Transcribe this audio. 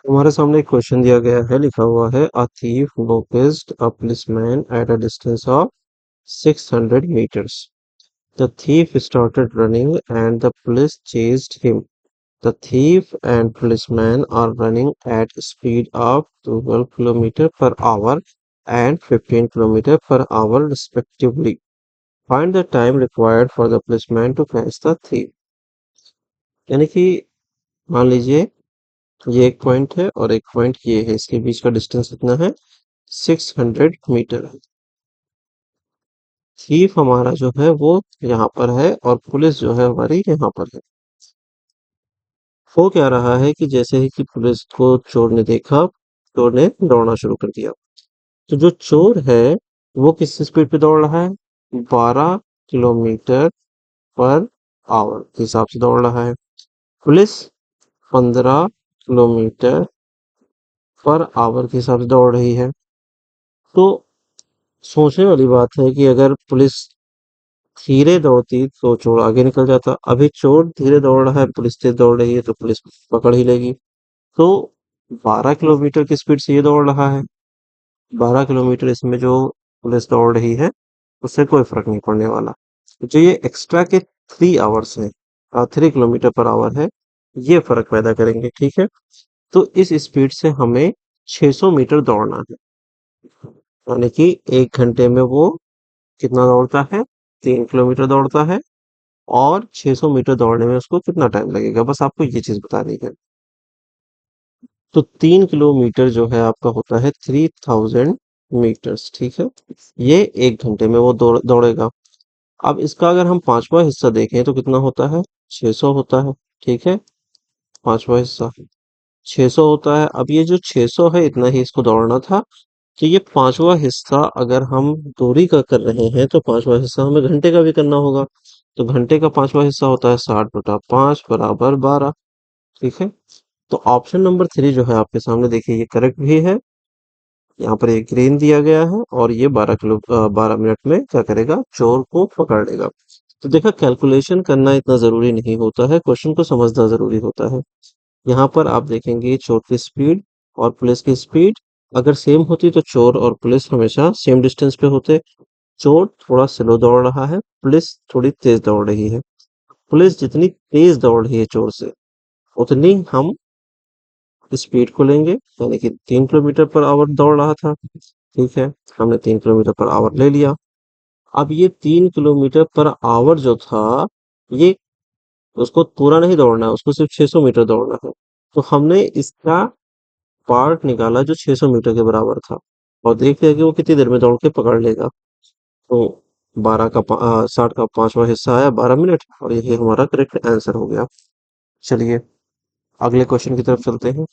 हमारे सामने एक क्वेश्चन दिया गया है, लिखा हुआ है a thief noticed a policeman at a distance of 600 meters. The thief started running and the police chased him. The thief and policeman are running at a speed of 12 km per hour and 15 km per hour respectively. Find the time required for the policeman to catch the thief. यानी कि मान लीजिए ये एक point है और एक point ये है, इसके बीच का डिस्टेंस कितना है? 600 मीटर है। थीफ हमारा जो है वो यहाँ पर है और पुलिस जो है हमारी यहाँ पर है। हो क्या रहा है कि जैसे ही कि पुलिस को चोर ने देखा, चोर ने दौड़ना शुरू कर दिया। तो जो चोर है वो किस स्पीड पे दौड़ रहा है? 12 किलोमीटर पर आवर के हिसाब से दौड़ रहा है। पुलिस 15 किलोमीटर पर आवर के हिसाब से दौड़ रही है। तो सोचने वाली बात है कि अगर पुलिस धीरे दौड़ती तो चोर आगे निकल जाता। अभी चोर धीरे दौड़ रहा है, पुलिस तेज दौड़ रही है, तो पुलिस पकड़ ही लेगी। तो 12 किलोमीटर की स्पीड से ये दौड़ रहा है। 12 किलोमीटर इसमें जो पुलिस दौड़ रही है उससे कोई फर्क नहीं पड़ने वाला। जो ये एक्स्ट्रा के 3 आवर्स है, 3 किलोमीटर पर आवर है, ये फर्क पैदा करेंगे। ठीक है, तो इस स्पीड से हमें 600 मीटर दौड़ना है। यानी कि 1 घंटे में वो कितना दौड़ता है? 3 किलोमीटर दौड़ता है। और 600 मीटर दौड़ने में उसको कितना टाइम लगेगा, बस आपको ये चीज बतानी है। तो 3 किलोमीटर जो है आपका होता है 3000 मीटर्स। ठीक है, ये 1 घंटे में वो दौड़ेगा। अब इसका अगर हम पांचवा हिस्सा देखें तो कितना होता है? 600 होता है। ठीक है, पांचवा हिस्सा 600 होता है। अब ये जो 600 है इतना ही इसको दौड़ना था। तो ये पांचवा हिस्सा अगर हम दूरी का कर रहे हैं तो पांचवा हिस्सा हमें घंटे का भी करना होगा। तो घंटे का पांचवा हिस्सा होता है 60/5 बराबर 12। ठीक है, तो ऑप्शन नंबर 3 जो है आपके सामने, देखिए ये करेक्ट भी है। यहाँ पर एक ग्रीन दिया गया है और ये 12 मिनट में क्या करेगा? चोर को पकड़ लेगा। तो देखा, कैलकुलेशन करना इतना जरूरी नहीं होता है, क्वेश्चन को समझना जरूरी होता है। यहाँ पर आप देखेंगे चोर की स्पीड और पुलिस की स्पीड अगर सेम होती तो चोर और पुलिस हमेशा सेम डिस्टेंस पे होते। चोर थोड़ा स्लो दौड़ रहा है, पुलिस थोड़ी तेज दौड़ रही है। पुलिस जितनी तेज दौड़ रही है चोर से, उतनी हम स्पीड को लेंगे। यानी कि 3 किलोमीटर पर आवर दौड़ रहा था। ठीक है, हमने 3 किलोमीटर पर आवर ले लिया। अब ये 3 किलोमीटर पर आवर जो था, ये उसको पूरा नहीं दौड़ना है, उसको सिर्फ 600 मीटर दौड़ना है। तो हमने इसका पार्ट निकाला जो 600 मीटर के बराबर था और देख लिया कि वो कितनी देर में दौड़ के पकड़ लेगा। तो 60 का पांचवा हिस्सा आया 12 मिनट और यही हमारा करेक्ट आंसर हो गया। चलिए अगले क्वेश्चन की तरफ चलते हैं।